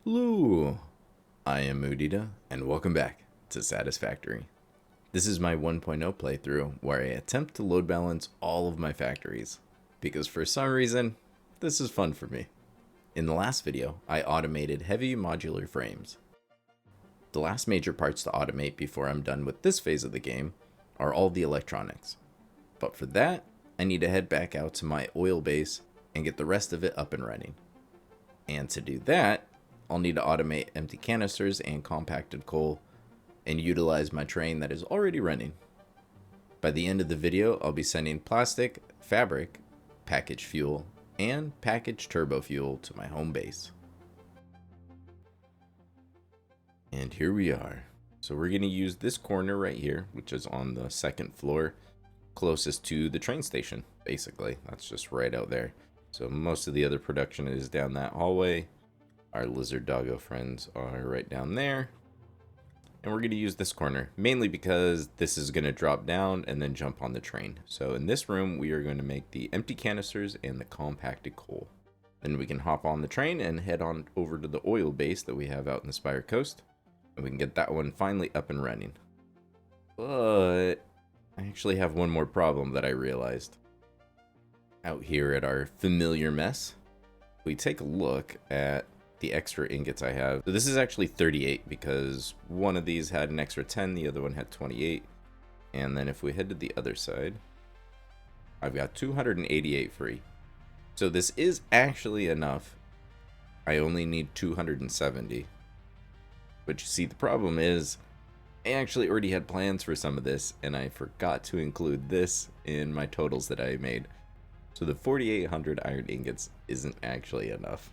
Hello, I am Moodita, and welcome back to Satisfactory. This is my 1.0 playthrough where I attempt to load balance all of my factories, because for some reason, this is fun for me. In the last video, I automated heavy modular frames. The last major parts to automate before I'm done with this phase of the game are all the electronics. But for that, I need to head back out to my oil base and get the rest of it up and running. And to do that, I'll need to automate empty canisters and compacted coal and utilize my train that is already running. By the end of the video, I'll be sending plastic, fabric, packaged fuel, and packaged turbofuel to my home base. And here we are. So we're going to use this corner right here, which is on the second floor, closest to the train station, basically. That's just right out there. So most of the other production is down that hallway. Our lizard doggo friends are right down there. And we're going to use this corner, mainly because this is going to drop down and then jump on the train. So in this room, we are going to make the empty canisters and the compacted coal. Then we can hop on the train and head on over to the oil base that we have out in the Spire Coast. And we can get that one finally up and running. But I actually have one more problem that I realized. Out here at our familiar mess, we take a look at the extra ingots I have. So this is actually 38 because one of these had an extra 10, the other one had 28. And then if we head to the other side, I've got 288 free. So this is actually enough. I only need 270. But you see, the problem is I actually already had plans for some of this and I forgot to include this in my totals that I made. So the 4,800 iron ingots isn't actually enough.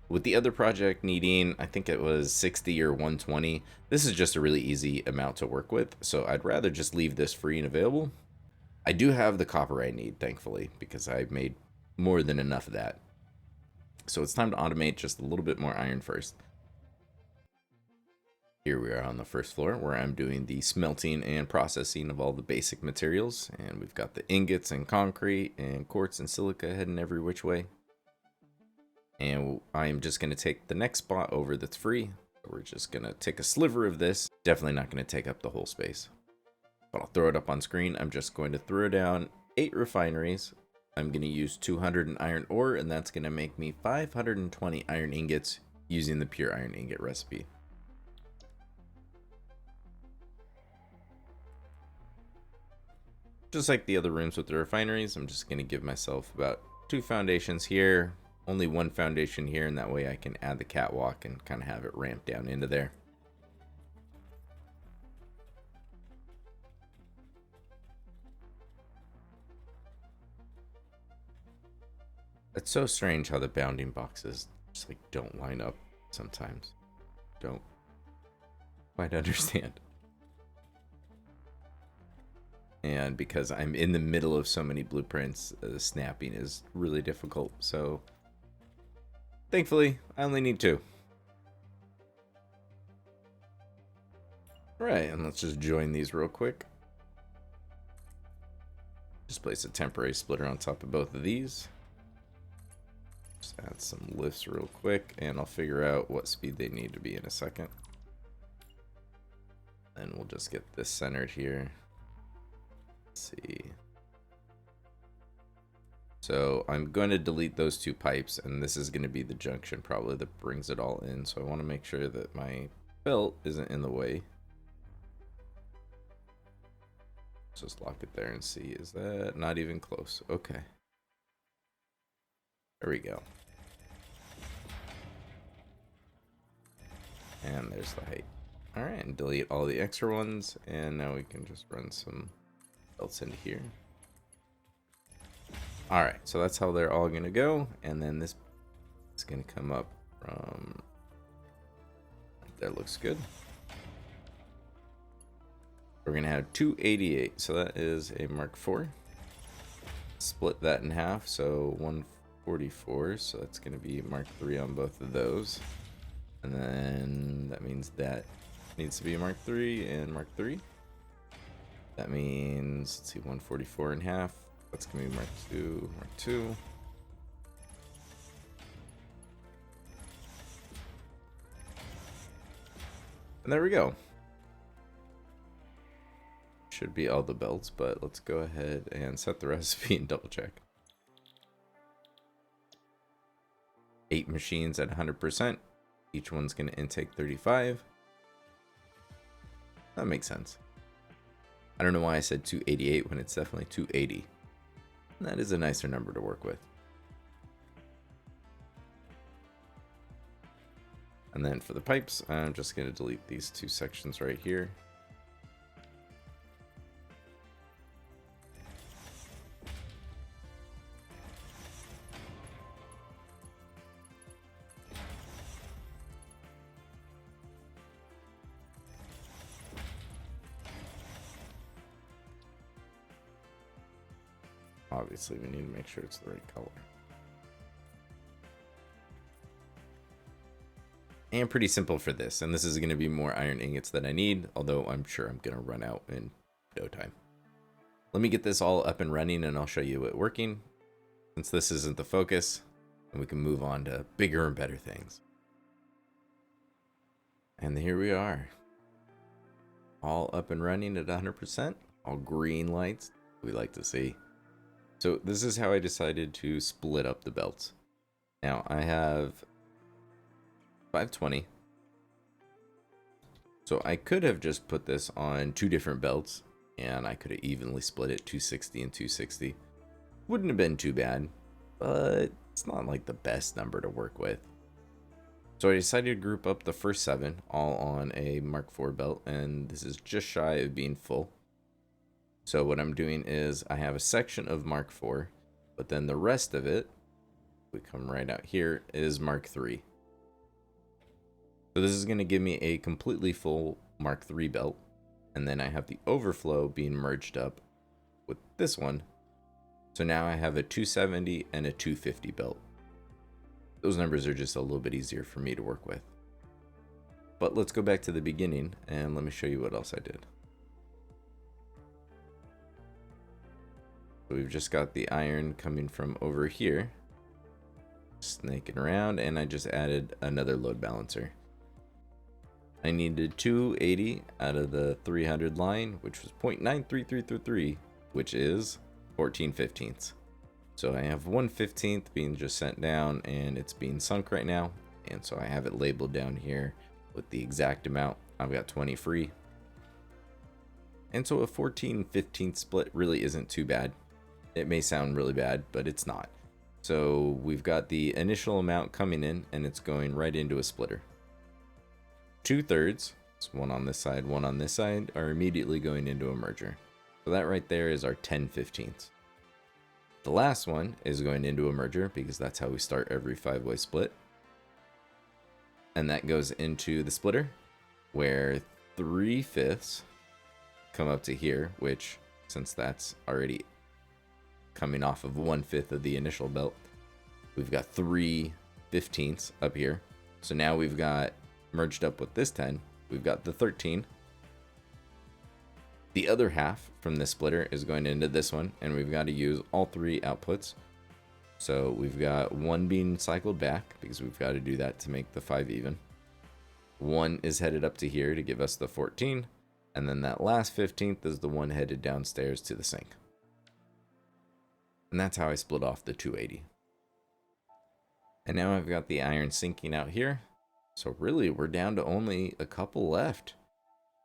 With the other project needing, I think it was 60 or 120, this is just a really easy amount to work with, so I'd rather just leave this free and available. I do have the copper I need, thankfully, because I've made more than enough of that. So it's time to automate just a little bit more iron first. Here we are on the first floor where I'm doing the smelting and processing of all the basic materials, and we've got the ingots and concrete and quartz and silica heading every which way. And I am just going to take the next spot over that's free. We're just going to take a sliver of this. Definitely not going to take up the whole space. But I'll throw it up on screen. I'm just going to throw down 8 refineries. I'm going to use 200 in iron ore, and that's going to make me 520 iron ingots using the pure iron ingot recipe. Just like the other rooms with the refineries, I'm just going to give myself about 2 foundations here. Only 1 foundation here, and that way I can add the catwalk and kind of have it ramp down into there. It's so strange how the bounding boxes just like don't line up sometimes. Don't quite understand. And because I'm in the middle of so many blueprints, snapping is really difficult, so thankfully, I only need 2. Alright, and let's just join these real quick. Just place a temporary splitter on top of both of these. Just add some lifts real quick, and I'll figure out what speed they need to be in a second. And we'll just get this centered here. Let's see. So I'm going to delete those 2 pipes, and this is going to be the junction probably that brings it all in. So I want to make sure that my belt isn't in the way. Let's just lock it there and see. Is that not even close? Okay. There we go. And there's the height. All right, and delete all the extra ones, and now we can just run some belts into here. Alright, so that's how they're all going to go, and then this is going to come up from right there. Looks good. We're going to have 288, so that is a Mark IV. Split that in half, so 144, so that's going to be Mark III on both of those. And then that means that needs to be Mark III and Mark III. That means, let's see, 144 in half. That's going to be Mark II, Mark II. And there we go. Should be all the belts, but let's go ahead and set the recipe and double check. 8 machines at 100%. Each one's going to intake 35. That makes sense. I don't know why I said 288 when it's definitely 280. That is a nicer number to work with. And then for the pipes, I'm just going to delete these 2 sections right here. Obviously, we need to make sure it's the right color. And pretty simple for this. And this is going to be more iron ingots than I need, although I'm sure I'm going to run out in no time. Let me get this all up and running and I'll show you it working. Since this isn't the focus, and we can move on to bigger and better things. And here we are. All up and running at 100%. All green lights we like to see. So this is how I decided to split up the belts. Now I have 520. So I could have just put this on 2 different belts and I could have evenly split it 260 and 260. Wouldn't have been too bad, but it's not like the best number to work with. So I decided to group up the first 7 all on a Mark IV belt, and this is just shy of being full. So what I'm doing is I have a section of Mark IV, but then the rest of it, we come right out here, is Mark III. So this is going to give me a completely full Mark III belt, and then I have the overflow being merged up with this one. So now I have a 270 and a 250 belt. Those numbers are just a little bit easier for me to work with. But let's go back to the beginning and let me show you what else I did. So we've just got the iron coming from over here, snaking around, and I just added another load balancer. I needed 280 out of the 300 line, which was 0.93333, which is 14/15. So I have 1/15 being just sent down and it's being sunk right now. And so I have it labeled down here with the exact amount. I've got 20 free. And so a 14/15 split really isn't too bad. It may sound really bad, but it's not. So we've got the initial amount coming in and it's going right into a splitter. 2/3, so one on this side, one on this side, are immediately going into a merger. So that right there is our 10/15. The last one is going into a merger because that's how we start every 5-way split. And that goes into the splitter where 3/5 come up to here, which since that's already coming off of 1/5 of the initial belt, we've got 3/15 up here. So now we've got merged up with this 10, we've got the 13. The other half from this splitter is going into this one, and we've got to use all 3 outputs. So we've got 1 being cycled back because we've got to do that to make the 5 even. 1 is headed up to here to give us the 14, and then that last 15th is the one headed downstairs to the sink. And that's how I split off the 280. And now I've got the iron sinking out here. So really, we're down to only a couple left.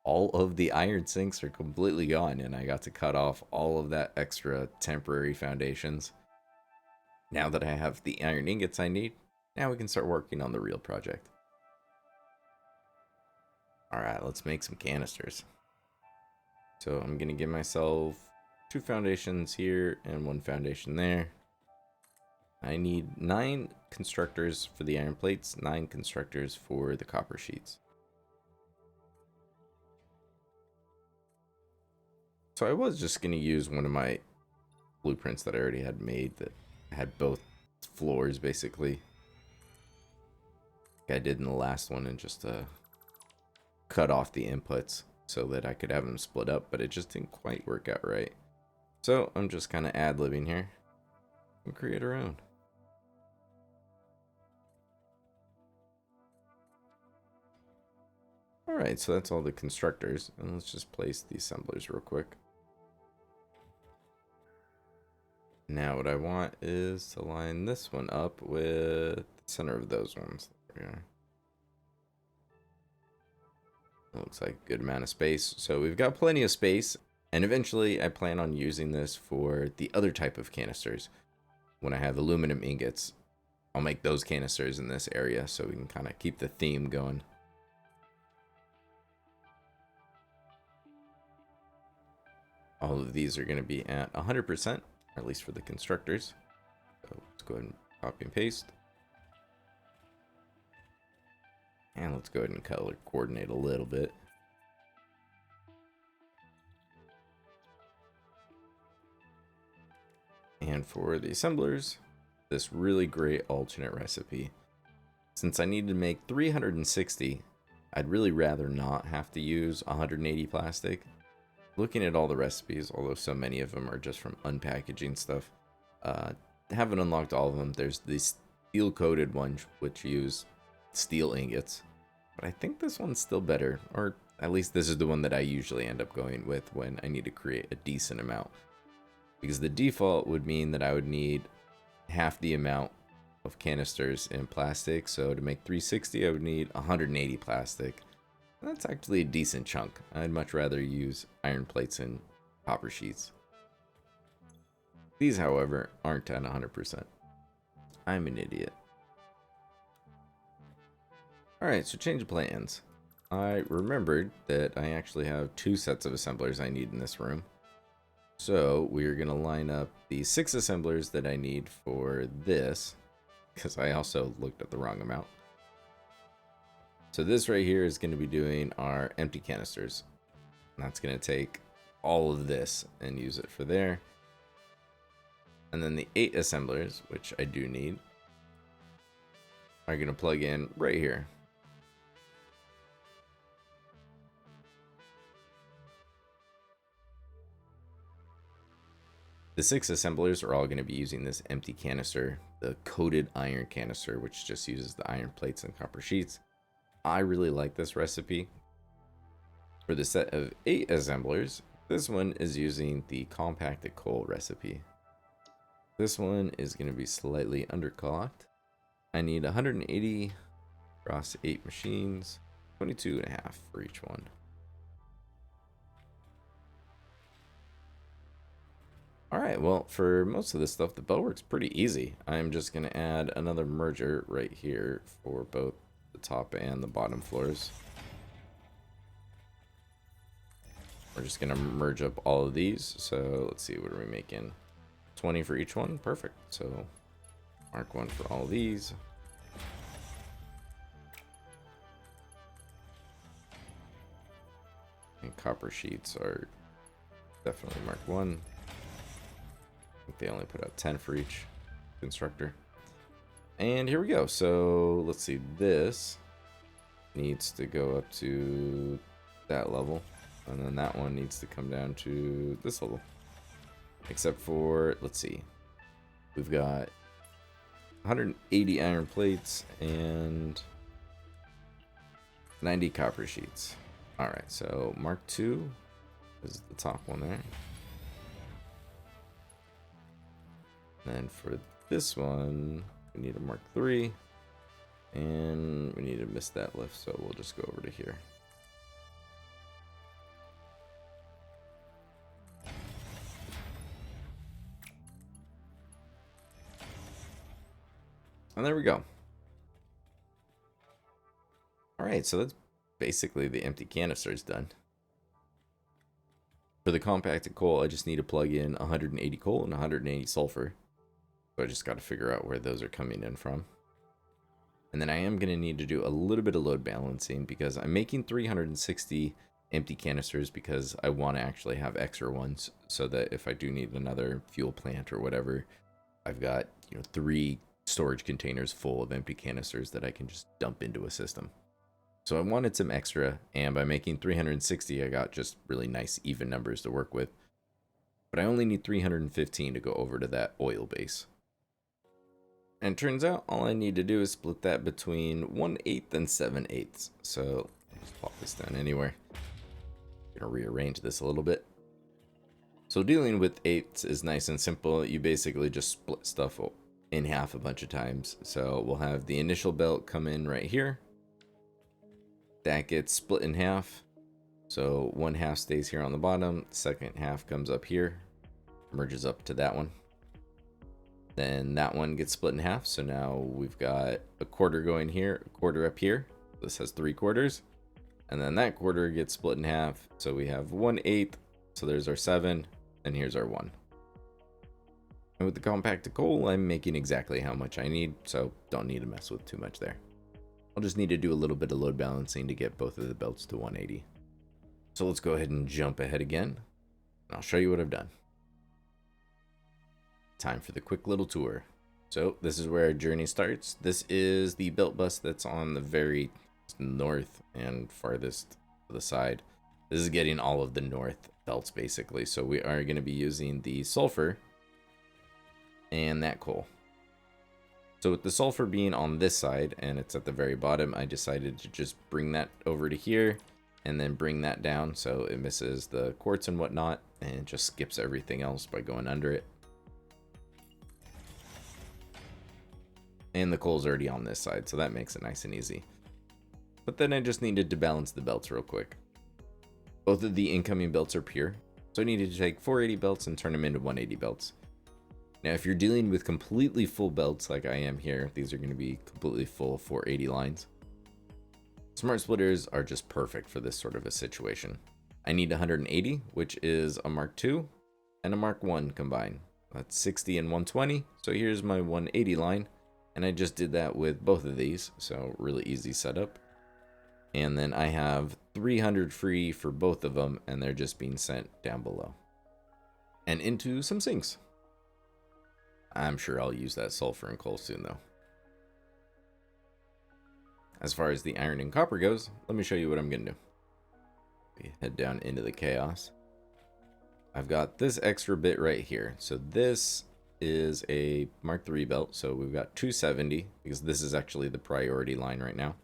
All of the iron sinks are completely gone, and I got to cut off all of that extra temporary foundations. Now that I have the iron ingots I need, now we can start working on the real project. Alright, let's make some canisters. So I'm going to give myself 2 foundations here and 1 foundation there. I need 9 constructors for the iron plates, 9 constructors for the copper sheets. So I was just going to use one of my blueprints that I already had made that had both floors basically, like I did in the last one, and just cut off the inputs so that I could have them split up, but it just didn't quite work out right. So I'm just kind of ad-libbing here and create our own. Alright, so that's all the constructors. And let's just place the assemblers real quick. Now what I want is to line this one up with the center of those ones. There we are. Looks like a good amount of space. So we've got plenty of space. And eventually I plan on using this for the other type of canisters. When I have aluminum ingots, I'll make those canisters in this area so we can kind of keep the theme going. All of these are going to be at 100%, or at least for the constructors. So let's go ahead and copy and paste. And let's go ahead and color coordinate a little bit. And for the assemblers, this really great alternate recipe. Since I need to make 360, I'd really rather not have to use 180 plastic. Looking at all the recipes, although so many of them are just from unpackaging stuff, haven't unlocked all of them. There's the steel coated ones which use steel ingots, but I think this one's still better, or at least this is the one that I usually end up going with when I need to create a decent amount, because the default would mean that I would need half the amount of canisters in plastic. So to make 360 I would need 180 plastic. That's actually a decent chunk. I'd much rather use iron plates and copper sheets. These, however, aren't at 100%. I'm an idiot. Alright, so change of plans. I remembered that I actually have 2 sets of assemblers I need in this room. So we're going to line up the 6 assemblers that I need for this, because I also looked at the wrong amount. So this right here is going to be doing our empty canisters. And that's going to take all of this and use it for there. And then the 8 assemblers, which I do need, are going to plug in right here. The 6 assemblers are all going to be using this empty canister, the coated iron canister, which just uses the iron plates and copper sheets. I really like this recipe. For the set of 8 assemblers, this one is using the compacted coal recipe. This one is going to be slightly underclocked. I need 180 across 8 machines, 22.5 for each one. Alright, well, for most of this stuff, the bell works pretty easy. I'm just going to add another merger right here for both the top and the bottom floors. We're just going to merge up all of these. So let's see, what are we making? 20 for each one. Perfect. So mark 1 for all of these. And copper sheets are definitely marked 1. I think they only put out 10 for each constructor. And here we go. So let's see, this needs to go up to that level, and then that one needs to come down to this level. Except for, let's see, we've got 180 iron plates and 90 copper sheets. All right, so Mark II is the top one there. And then for this one, we need a Mark III, and we need to miss that lift, so we'll just go over to here. And there we go. Alright, so that's basically the empty canisters done. For the compacted coal, I just need to plug in 180 coal and 180 sulfur. So I just got to figure out where those are coming in from. And then I am going to need to do a little bit of load balancing, because I'm making 360 empty canisters because I want to actually have extra ones, so that if I do need another fuel plant or whatever, I've got, 3 storage containers full of empty canisters that I can just dump into a system. So I wanted some extra, and by making 360, I got just really nice even numbers to work with. But I only need 315 to go over to that oil base. And it turns out all I need to do is split that between 1/8 and 7/8. So Just plop this down anywhere. Gonna rearrange this a little bit. So dealing with eighths is nice and simple. You basically just split stuff in half a bunch of times. So we'll have the initial belt come in right here. That gets split in half. So one half stays here on the bottom. Second half comes up here, merges up to that one. Then that one gets split in half. So now we've got a quarter going here, a quarter up here. This has 3 quarters. And then that quarter gets split in half. So we have 1/8. So there's our 7. And here's our 1. And with the compacted coal, I'm making exactly how much I need. So don't need to mess with too much there. I'll just need to do a little bit of load balancing to get both of the belts to 180. So let's go ahead and jump ahead again. And I'll show you what I've done. Time for the quick little tour. So this is where our journey starts. This is the belt bus that's on the very north and farthest to the side. This is getting all of the north belts basically. So we are going to be using the sulfur and that coal. So with the sulfur being on this side and it's at the very bottom, I decided to just bring that over to here and then bring that down so it misses the quartz and whatnot and just skips everything else by going under it. And the coal's already on this side, so that makes it nice and easy. But then I just needed to balance the belts real quick. Both of the incoming belts are pure, so I needed to take 480 belts and turn them into 180 belts. Now if you're dealing with completely full belts like I am here, these are going to be completely full 480 lines. Smart splitters are just perfect for this sort of a situation. I need 180, which is a Mark II and a Mark I combined. That's 60 and 120, so here's my 180 line. And I just did that with both of these, so really easy setup. And then I have 300 free for both of them, and they're just being sent down below. And into some sinks. I'm sure I'll use that sulfur and coal soon though. As far as the iron and copper goes, let me show you what I'm gonna do. We head down into the chaos. I've got this extra bit right here. So this is a Mark III belt, so we've got 270 because this is actually the priority line right now.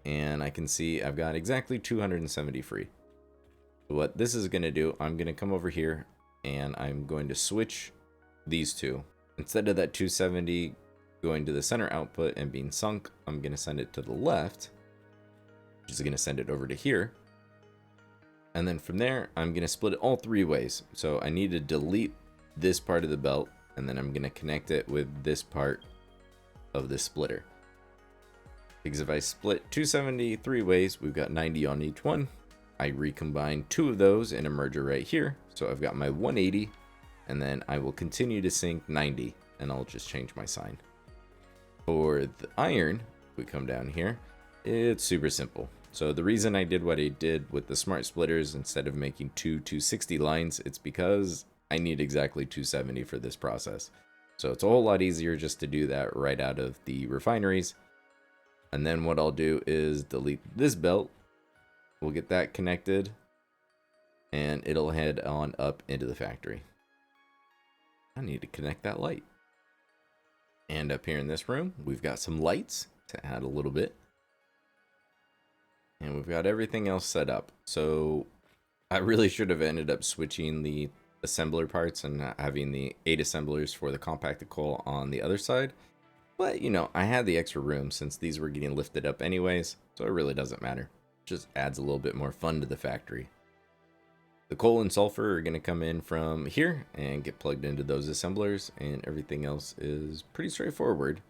And I can see I've got exactly 270 free. So what this is going to do, I'm going to come over here and I'm going to switch these two. Instead of that 270 going to the center output and being sunk, I'm going to send it to the left, which is going to send it over to here. And then from there, I'm going to split it all 3 ways. So I need to delete this part of the belt, and then I'm going to connect it with this part of the splitter. Because if I split 270 3 ways, we've got 90 on each one. I recombine 2 of those in a merger right here. So I've got my 180, and then I will continue to sync 90, and I'll just change my sign. For the iron, we come down here, it's super simple. So the reason I did what I did with the smart splitters instead of making 260 lines, it's because I need exactly 270 for this process. So it's a whole lot easier just to do that right out of the refineries. And then what I'll do is delete this belt. We'll get that connected and it'll head on up into the factory. I need to connect that light. And up here in this room, we've got some lights to add a little bit. And we've got everything else set up. So I really should have ended up switching the assembler parts and having the 8 assemblers for the compacted coal on the other side. But, you know, I had the extra room since these were getting lifted up anyways, so it really doesn't matter. It just adds a little bit more fun to the factory. The coal and sulfur are going to come in from here and get plugged into those assemblers, and everything else is pretty straightforward.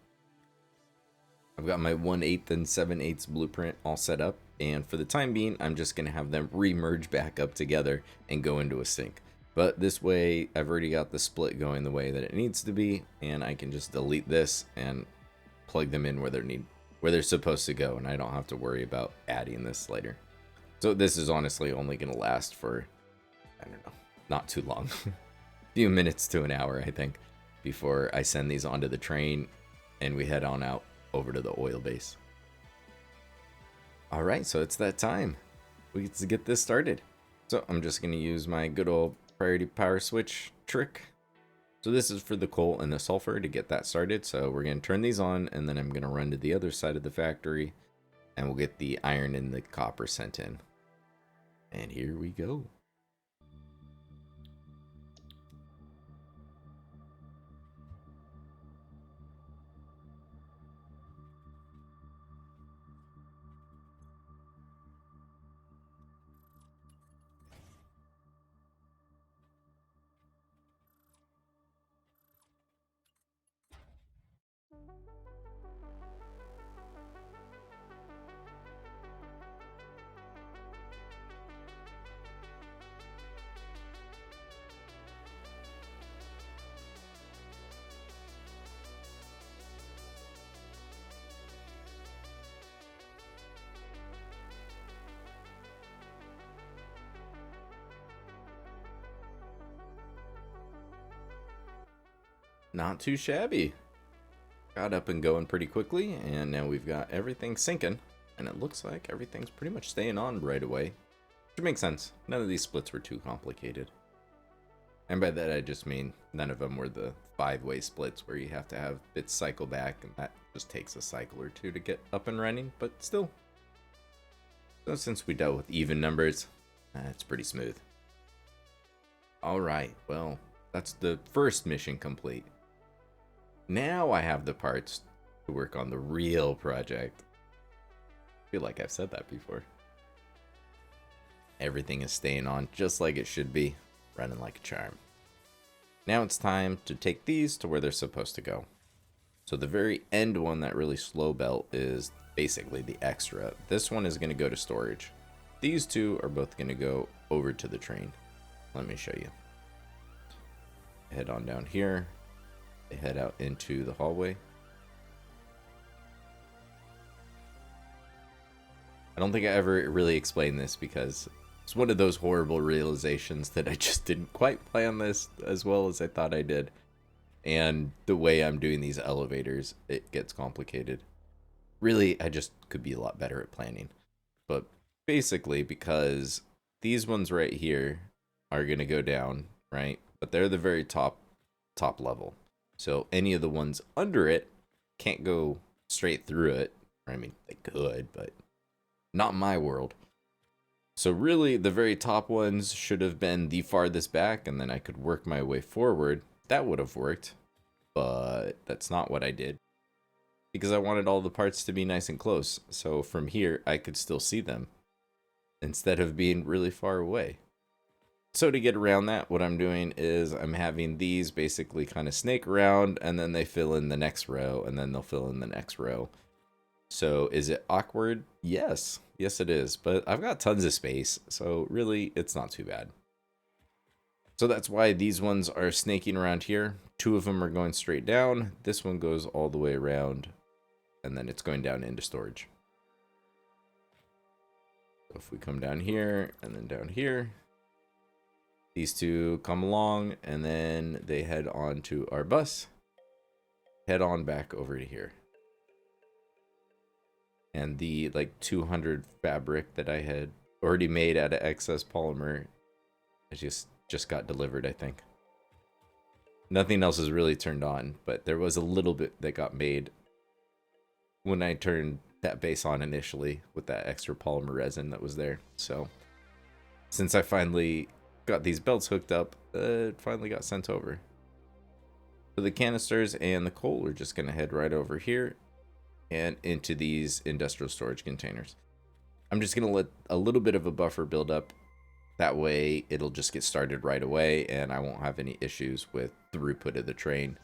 I've got my 1/8 and 7/8 blueprint all set up, and for the time being, I'm just going to have them re-merge back up together and go into a sink. But this way, I've already got the split going the way that it needs to be, and I can just delete this and plug them in where they're supposed to go, and I don't have to worry about adding this later. So this is honestly only going to last for, I don't know, not too long. A few minutes to an hour, I think, before I send these onto the train and we head on out over to the oil base. All right, so it's that time. We get to get this started. So I'm just going to use my good old priority power switch trick. So this is for the coal and the sulfur to get that started. So we're going to turn these on, and then I'm going to run to the other side of the factory and we'll get the iron and the copper sent in. And here we go. Not too shabby. Got up and going pretty quickly, and now we've got everything syncing, and it looks like everything's pretty much staying on right away. Which makes sense. None of these splits were too complicated. And by that I just mean none of them were the 5-way splits where you have to have bits cycle back, and that just takes a cycle or two to get up and running, but still. So since we dealt with even numbers, it's pretty smooth. Alright, well, that's the first mission complete. Now I have the parts to work on the real project. I feel like I've said that before. Everything is staying on just like it should be, running like a charm. Now it's time to take these to where they're supposed to go. So the very end one, that really slow belt, is basically the extra. This one is going to go to storage. These two are both going to go over to the train. Let me show you. Head on down here. They head out into the hallway. I don't think I ever really explained this because it's one of those horrible realizations that I just didn't quite plan this as well as I thought I did. And the way I'm doing these elevators, it gets complicated. Really, I just could be a lot better at planning. But basically, because these ones right here are going to go down, right? But they're the very top level. So any of the ones under it can't go straight through it. I mean, they could, but not in my world. So really, the very top ones should have been the farthest back, and then I could work my way forward. That would have worked, but that's not what I did. Because I wanted all the parts to be nice and close. So from here, I could still see them instead of being really far away. So to get around that, what I'm doing is I'm having these basically kind of snake around, and then they fill in the next row, and then they'll fill in the next row. So is it awkward? Yes. Yes, it is. But I've got tons of space, so really, it's not too bad. So that's why these ones are snaking around here. 2 of them are going straight down. This one goes all the way around, and then it's going down into storage. So if we come down here, and then down here, these 2 come along, and then they head on to our bus. Head on back over to here. And the like 200 fabric that I had already made out of excess polymer, it just got delivered, I think. Nothing else is really turned on, but there was a little bit that got made when I turned that base on initially with that extra polymer resin that was there. So since I finally got these belts hooked up, it finally got sent over. So the canisters and the coal are just going to head right over here and into these industrial storage containers. I'm just going to let a little bit of a buffer build up. That way it'll just get started right away, and I won't have any issues with throughput of the train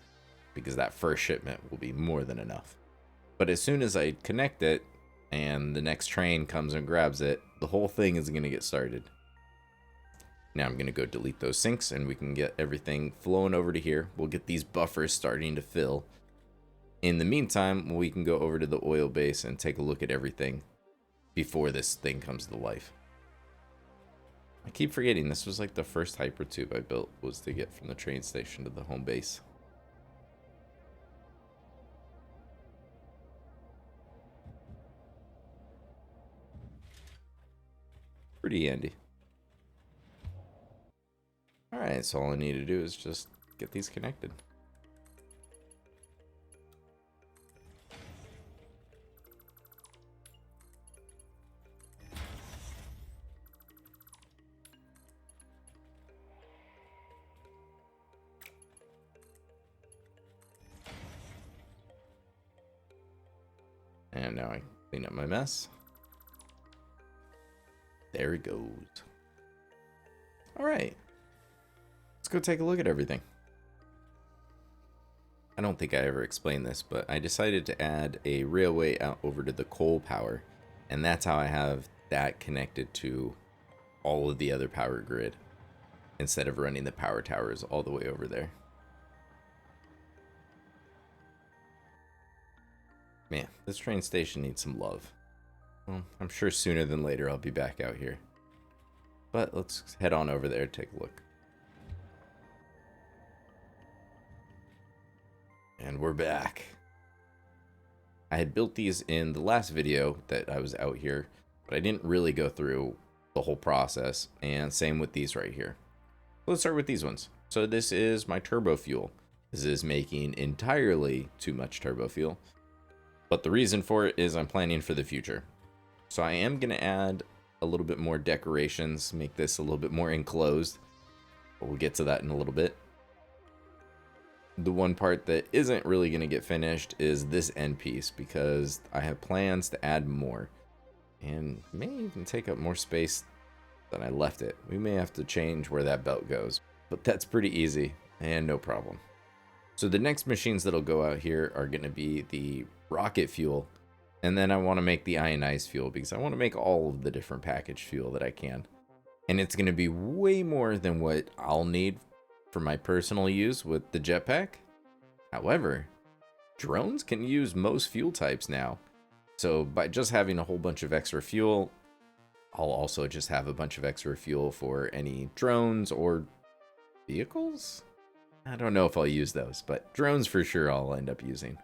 because that first shipment will be more than enough. But as soon as I connect it and the next train comes and grabs it, the whole thing is going to get started. Now I'm going to go delete those sinks, and we can get everything flowing over to here. We'll get these buffers starting to fill. In the meantime, we can go over to the oil base and take a look at everything before this thing comes to life. I keep forgetting this was like the first hypertube I built, was to get from the train station to the home base. Pretty handy. Alright, so all I need to do is just get these connected. And now I clean up my mess. There it goes. All right. Let's go take a look at everything. I don't think I ever explained this, but I decided to add a railway out over to the coal power. And that's how I have that connected to all of the other power grid, instead of running the power towers all the way over there. Man, this train station needs some love. Well, I'm sure sooner than later I'll be back out here. But let's head on over there and take a look. And we're back. I had built these in the last video that I was out here, but I didn't really go through the whole process, and same with these right here. Let's start with these ones. So this is my Turbofuel. This is making entirely too much Turbofuel, but the reason for it is I'm planning for the future. So I am going to add a little bit more decorations, make this a little bit more enclosed, but we'll get to that in a little bit. The one part that isn't really going to get finished is this end piece, because I have plans to add more, and may even take up more space than I left it. We may have to change where that belt goes, but that's pretty easy and no problem. So the next machines that'll go out here are going to be the rocket fuel, and then I want to make the ionized fuel, because I want to make all of the different packaged fuel that I can. And it's going to be way more than what I'll need for my personal use with the jetpack. However, drones can use most fuel types now. So by just having a whole bunch of extra fuel, I'll also just have a bunch of extra fuel for any drones or vehicles. I don't know if I'll use those, but drones for sure I'll end up using.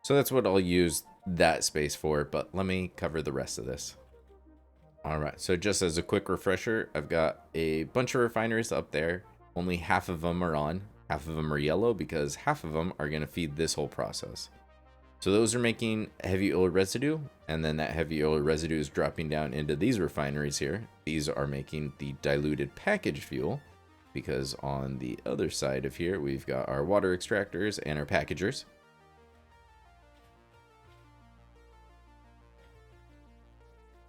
So that's what I'll use that space for, but let me cover the rest of this. All right, so just as a quick refresher, I've got a bunch of refineries up there. Only half of them are on, half of them are yellow, because half of them are going to feed this whole process. So those are making heavy oil residue, and then that heavy oil residue is dropping down into these refineries here. These are making the diluted packaged fuel, because on the other side of here, we've got our water extractors and our packagers.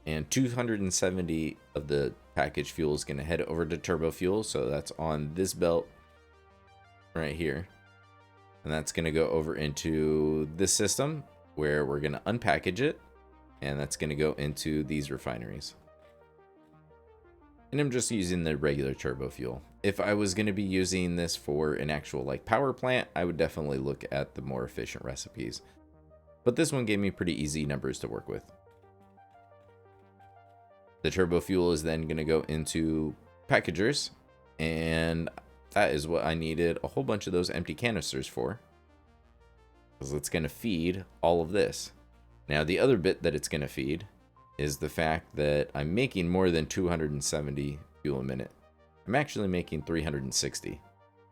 And 270 of the packaged fuel is going to head over to Turbofuel, so that's on this belt right here. And that's going to go over into this system where we're going to unpackage it, and that's going to go into these refineries. And I'm just using the regular Turbofuel. If I was going to be using this for an actual like power plant, I would definitely look at the more efficient recipes. But this one gave me pretty easy numbers to work with. The Turbofuel is then going to go into packagers, and that is what I needed a whole bunch of those empty canisters for, because it's going to feed all of this. Now the other bit that it's going to feed is the fact that I'm making more than 270 fuel a minute. I'm actually making 360.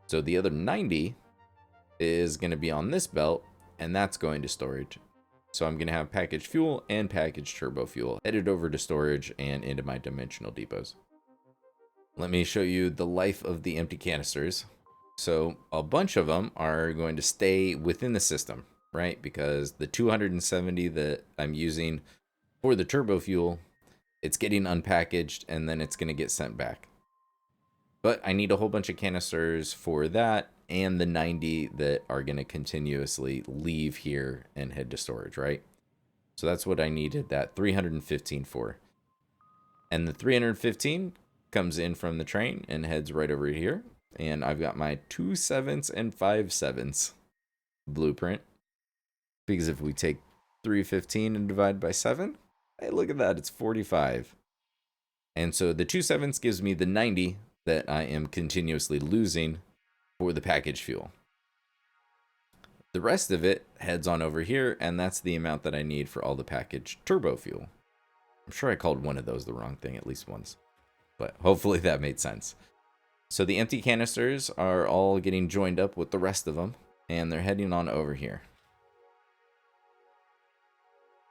So the other 90 is going to be on this belt, and that's going to storage. So I'm going to have packaged fuel and packaged turbo fuel headed over to storage and into my dimensional depots. Let me show you the life of the empty canisters. So a bunch of them are going to stay within the system, right? Because the 270 that I'm using for the turbo fuel, it's getting unpackaged and then it's going to get sent back. But I need a whole bunch of canisters for that, and the 90 that are going to continuously leave here and head to storage, right? So that's what I needed that 315 for. And the 315 comes in from the train and heads right over here. And I've got my 2 7s and 5 7s blueprint. Because if we take 315 and divide by 7, hey, look at that, it's 45. And so the 2 7s gives me the 90 that I am continuously losing for the packaged fuel. The rest of it heads on over here, and that's the amount that I need for all the packaged turbo fuel. I'm sure I called one of those the wrong thing at least once, but hopefully that made sense. So the empty canisters are all getting joined up with the rest of them, and they're heading on over here.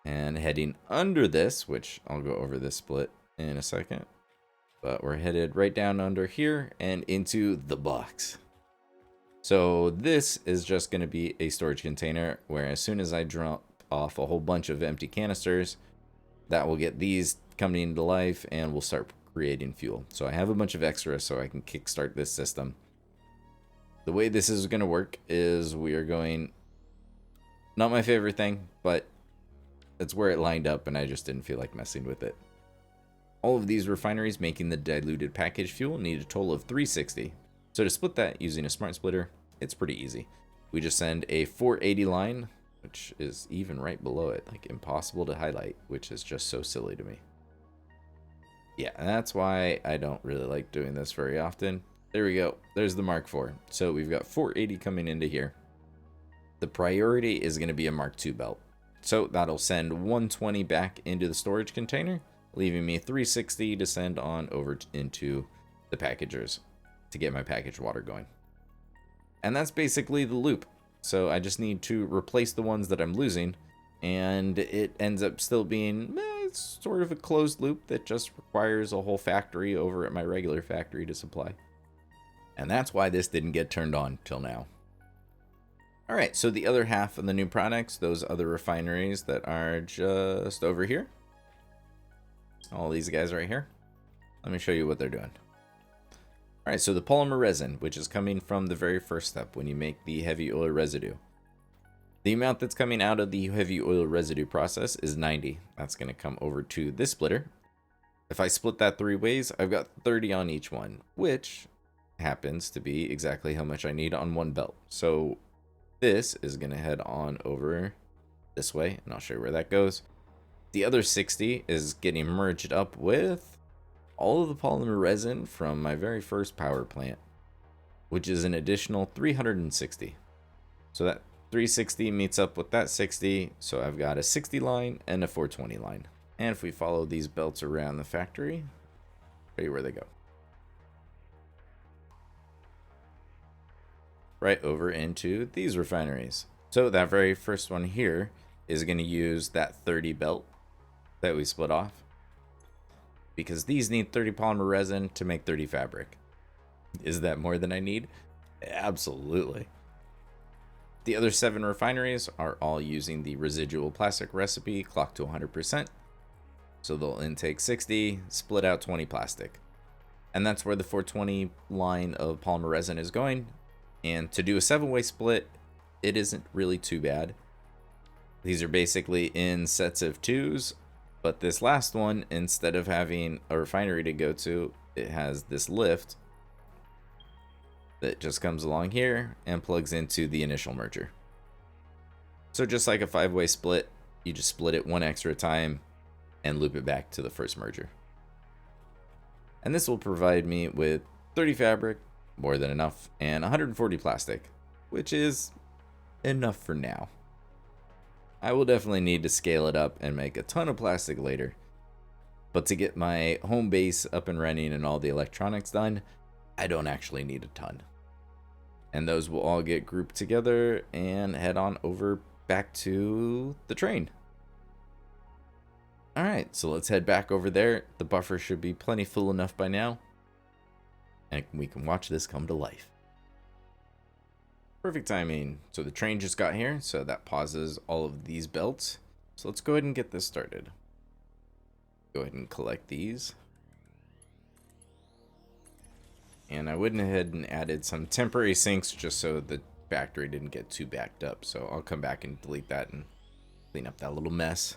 And heading under this, which I'll go over this split in a second, but we're headed right down under here and into the box. So this is just going to be a storage container where as soon as I drop off a whole bunch of empty canisters. That will get these coming into life, and we'll start creating fuel. So I have a bunch of extra so I can kickstart this system. The way this is going to work is we are going, not my favorite thing, but that's where it lined up and I just didn't feel like messing with it. All of these refineries making the diluted packaged fuel need a total of 360. So to split that using a smart splitter, it's pretty easy. We just send a 480 line, which is even right below it, like impossible to highlight, which is just so silly to me. Yeah, and that's why I don't really like doing this very often. There we go. There's the Mark IV. So we've got 480 coming into here. The priority is going to be a Mark II belt. So that'll send 120 back into the storage container, leaving me 360 to send on over into the packagers to get my packaged water going. And that's basically the loop. So I just need to replace the ones that I'm losing, and it ends up still being it's sort of a closed loop that just requires a whole factory over at my regular factory to supply. And that's why this didn't get turned on till now. All right, so the other half of the new products, those other refineries that are just over here, all these guys right here, let me show you what they're doing. All right, so the polymer resin, which is coming from the very first step when you make the heavy oil residue. The amount that's coming out of the heavy oil residue process is 90. That's going to come over to this splitter. If I split that 3 ways, I've got 30 on each one, which happens to be exactly how much I need on one belt. So this is going to head on over this way, and I'll show you where that goes. The other 60 is getting merged up with all of the polymer resin from my very first power plant, which is an additional 360. So that 360 meets up with that 60, so I've got a 60 line and a 420 line. And if we follow these belts around the factory, show you where they go. Right over into these refineries. So that very first one here is going to use that 30 belt that we split off, because these need 30 polymer resin to make 30 fabric. Is that more than I need? Absolutely. The other 7 refineries are all using the residual plastic recipe clocked to 100%. So they'll intake 60, split out 20 plastic. And that's where the 420 line of polymer resin is going. And to do a 7-way split, it isn't really too bad. These are basically in sets of 2s, but this last one, instead of having a refinery to go to, it has this lift that just comes along here and plugs into the initial merger. So just like a 5-way split, you just split it 1 extra time and loop it back to the first merger. And this will provide me with 30 fabric, more than enough, and 140 plastic, which is enough for now. I will definitely need to scale it up and make a ton of plastic later. But to get my home base up and running and all the electronics done, I don't actually need a ton. And those will all get grouped together and head on over back to the train. Alright, so let's head back over there. The buffer should be plenty full enough by now, and we can watch this come to life. Perfect timing. So the train just got here, so that pauses all of these belts. So let's go ahead and get this started. Go ahead and collect these. And I went ahead and added some temporary sinks just so the factory didn't get too backed up. So I'll come back and delete that and clean up that little mess.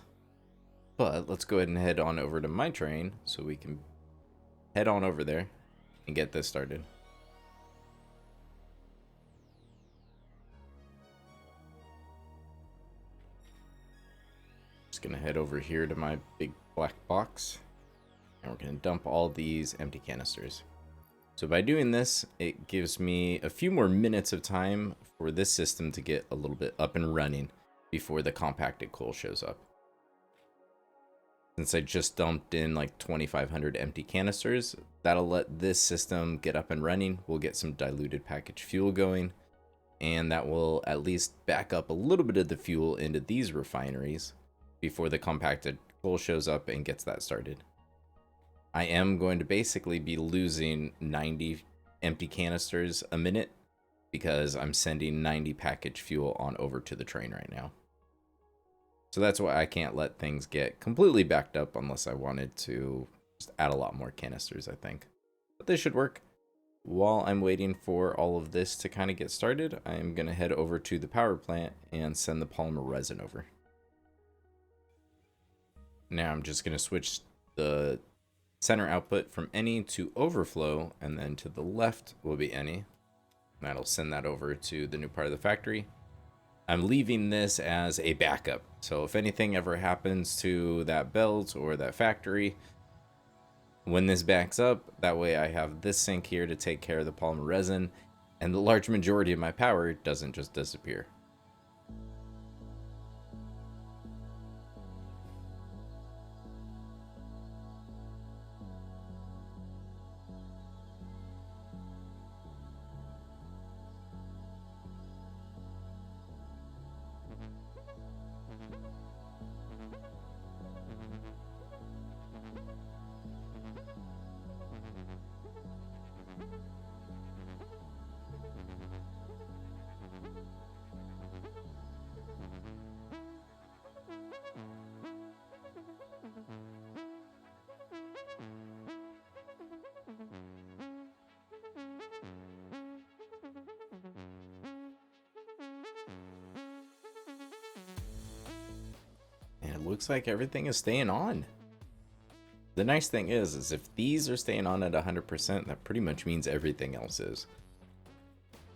But let's go ahead and head on over to my train so we can head on over there and get this started. Just gonna head over here to my big black box, and we're gonna dump all these empty canisters. So by doing this, it gives me a few more minutes of time for this system to get a little bit up and running before the compacted coal shows up. Since I just dumped in like 2,500 empty canisters, that'll let this system get up and running. We'll get some diluted packaged fuel going, and that will at least back up a little bit of the fuel into these refineries before the compacted coal shows up and gets that started. I am going to basically be losing 90 empty canisters a minute because I'm sending 90 packaged fuel on over to the train right now. So that's why I can't let things get completely backed up unless I wanted to just add a lot more canisters, I think. But this should work. While I'm waiting for all of this to kind of get started, I'm going to head over to the power plant and send the polymer resin over. Now I'm just going to switch the center output from any to overflow, and then to the left will be any. That'll send that over to the new part of the factory. I'm leaving this as a backup. So if anything ever happens to that belt or that factory, when this backs up, that way I have this sink here to take care of the polymer resin, and the large majority of my power doesn't just disappear. And it looks like everything is staying on. The nice thing is if these are staying on at 100%, that pretty much means everything else is.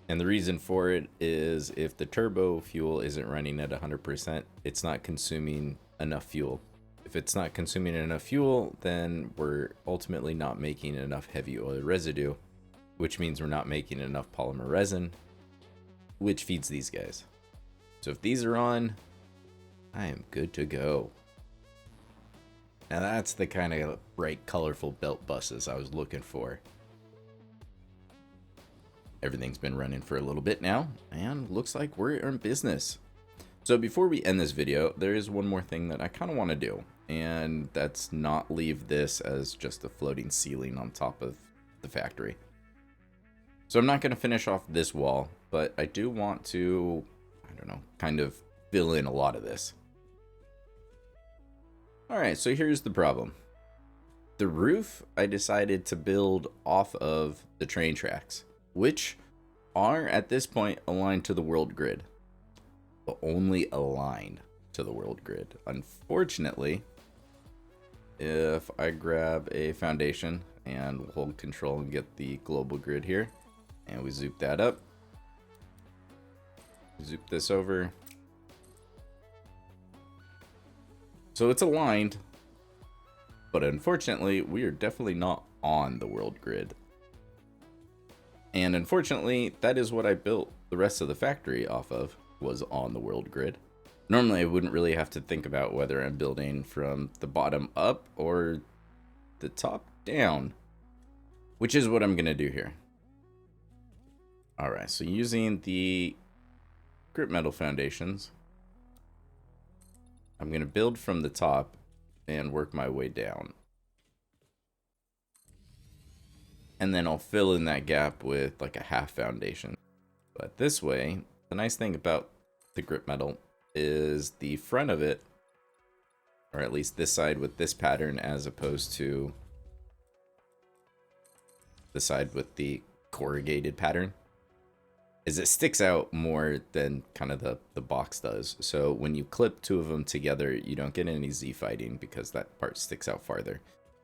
And the reason for it is if the turbo fuel isn't running at 100%, it's not consuming enough fuel. If it's not consuming enough fuel, then we're ultimately not making enough heavy oil residue, which means we're not making enough polymer resin, which feeds these guys. So if these are on, I am good to go. Now that's the kind of bright, colorful belt buses I was looking for. Everything's been running for a little bit now, and looks like we're in business. So before we end this video, there is one more thing that I kind of want to do, and that's not leave this as just a floating ceiling on top of the factory. So I'm not going to finish off this wall, but I do want to, I don't know, kind of fill in a lot of this. Alright, so here's the problem. The roof I decided to build off of the train tracks, which are at this point aligned to the world grid. But only aligned to the world grid. Unfortunately, if I grab a foundation and hold control and get the global grid here, and we zoop that up, zoop this over. So it's aligned, but unfortunately, we are definitely not on the world grid. And unfortunately, that is what I built the rest of the factory off of, was on the world grid. Normally, I wouldn't really have to think about whether I'm building from the bottom up or the top down, which is what I'm going to do here. All right, so using the grip metal foundations, I'm going to build from the top and work my way down. And then I'll fill in that gap with like a half foundation. But this way, the nice thing about the grip metal is the front of it, or at least this side with this pattern as opposed to the side with the corrugated pattern, is it sticks out more than kind of the box does. So when you clip two of them together, you don't get any Z fighting because that part sticks out farther.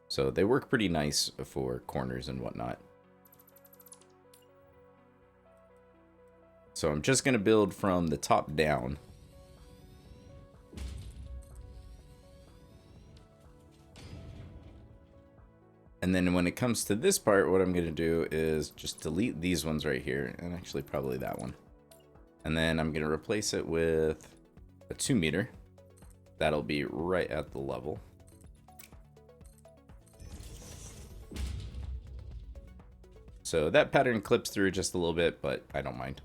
So they work pretty nice for corners and whatnot. So I'm just going to build from the top down. And then when it comes to this part, what I'm going to do is just delete these ones right here, and actually probably that one. And then I'm going to replace it with a 2 meter. That'll be right at the level. So that pattern clips through just a little bit, but I don't mind.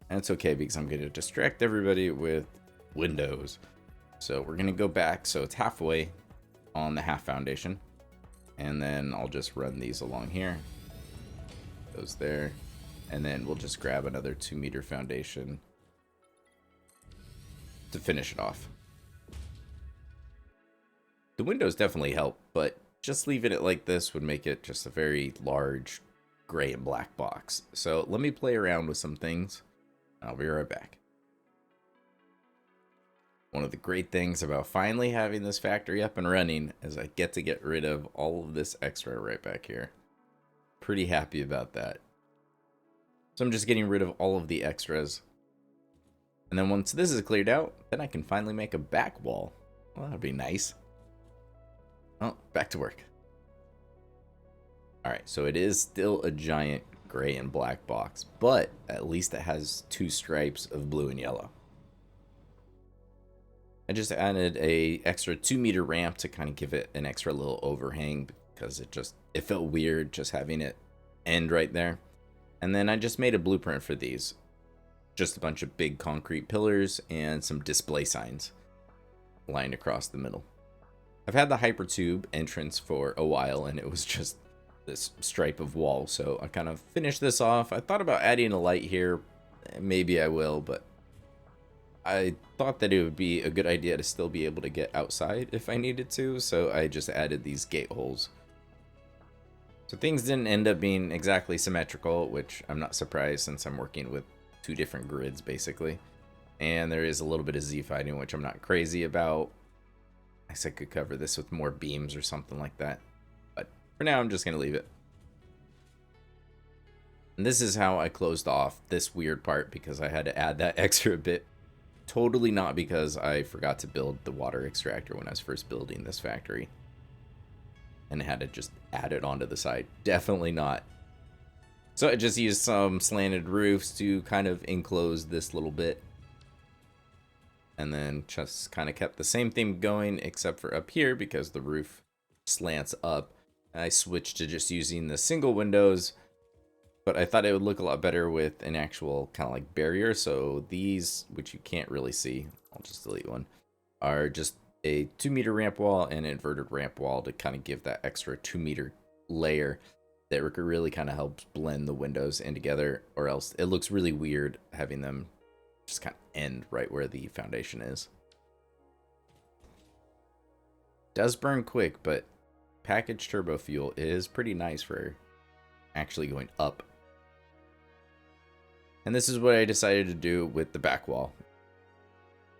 And it's okay because I'm going to distract everybody with windows. So we're going to go back, so it's halfway on the half foundation. And then I'll just run these along here. Goes there. And then we'll just grab another 2 meter foundation to finish it off. The windows definitely help, but just leaving it like this would make it just a very large gray and black box. So let me play around with some things. I'll be right back. One of the great things about finally having this factory up and running is I get to get rid of all of this extra right back here. Pretty happy about that. So I'm just getting rid of all of the extras. And then once this is cleared out, then I can finally make a back wall. Well, that'd be nice. Oh, back to work. Alright, so it is still a giant gray and black box, but at least it has two stripes of blue and yellow. I just added a extra 2-meter ramp to kind of give it an extra little overhang because it felt weird just having it end right there. And then I just made a blueprint for these. Just a bunch of big concrete pillars and some display signs lined across the middle. I've had the hypertube entrance for a while and it was just this stripe of wall, so I kind of finished this off. I thought about adding a light here. Maybe I will, but I thought that it would be a good idea to still be able to get outside if I needed to, so I just added these gate holes. So things didn't end up being exactly symmetrical, which I'm not surprised since I'm working with two different grids basically. And there is a little bit of Z-fighting, which I'm not crazy about. I guess I could cover this with more beams or something like that. But for now, I'm just going to leave it. And this is how I closed off this weird part because I had to add that extra bit. Totally not because I forgot to build the water extractor when I was first building this factory. And had to just add it onto the side. Definitely not. So I just used some slanted roofs to kind of enclose this little bit. And then just kind of kept the same thing going except for up here because the roof slants up. I switched to just using the single windows, but I thought it would look a lot better with an actual kind of like barrier. So these, which you can't really see, I'll just delete one, are just a 2-meter ramp wall and inverted ramp wall to kind of give that extra 2-meter layer that really kind of helps blend the windows in together, or else it looks really weird having them just kind of end right where the foundation is. Does burn quick, but packaged Turbofuel is pretty nice for actually going up. And this is what I decided to do with the back wall.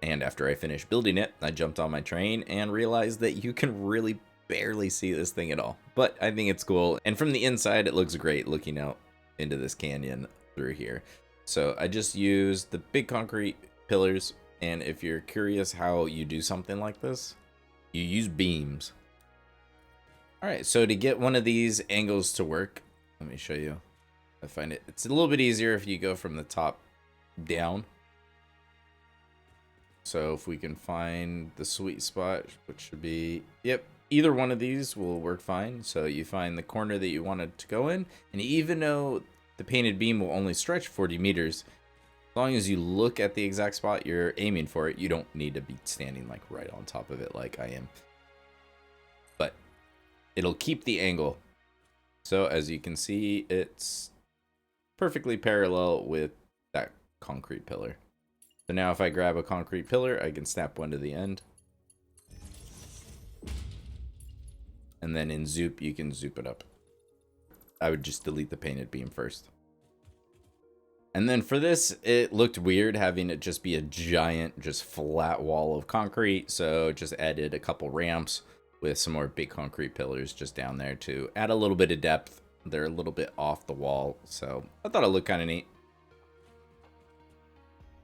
And after I finished building it, I jumped on my train and realized that you can really barely see this thing at all. But I think it's cool. And from the inside, it looks great looking out into this canyon through here. So I just used the big concrete pillars. And if you're curious how you do something like this, you use beams. All right, so to get one of these angles to work, let me show you. I find it's a little bit easier if you go from the top down. So if we can find the sweet spot, which should be, yep, either one of these will work fine. So you find the corner that you wanted to go in, and even though the painted beam will only stretch 40 meters, as long as you look at the exact spot you're aiming for it, you don't need to be standing like right on top of it like I am. But it'll keep the angle. So as you can see, it's perfectly parallel with that concrete pillar. So now if I grab a concrete pillar, I can snap one to the end. And then in Zoop, you can zoop it up. I would just delete the painted beam first. And then for this, it looked weird having it just be a giant, just flat wall of concrete. So just added a couple ramps with some more big concrete pillars just down there to add a little bit of depth. They're a little bit off the wall, so I thought it looked kind of neat.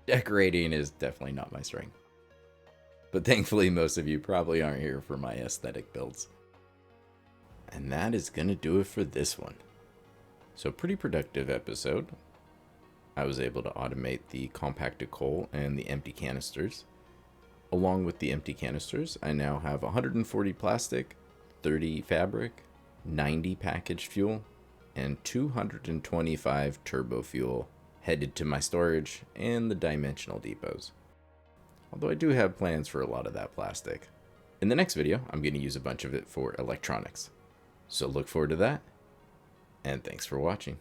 Decorating is definitely not my strength. But thankfully, most of you probably aren't here for my aesthetic builds. And that is going to do it for this one. So pretty productive episode. I was able to automate the compacted coal and the empty canisters. Along with the empty canisters, I now have 140 plastic, 30 fabric, 90 packaged fuel, and 225 turbo fuel headed to my storage and the dimensional depots. Although I do have plans for a lot of that plastic. In the next video, I'm going to use a bunch of it for electronics. So look forward to that, and thanks for watching.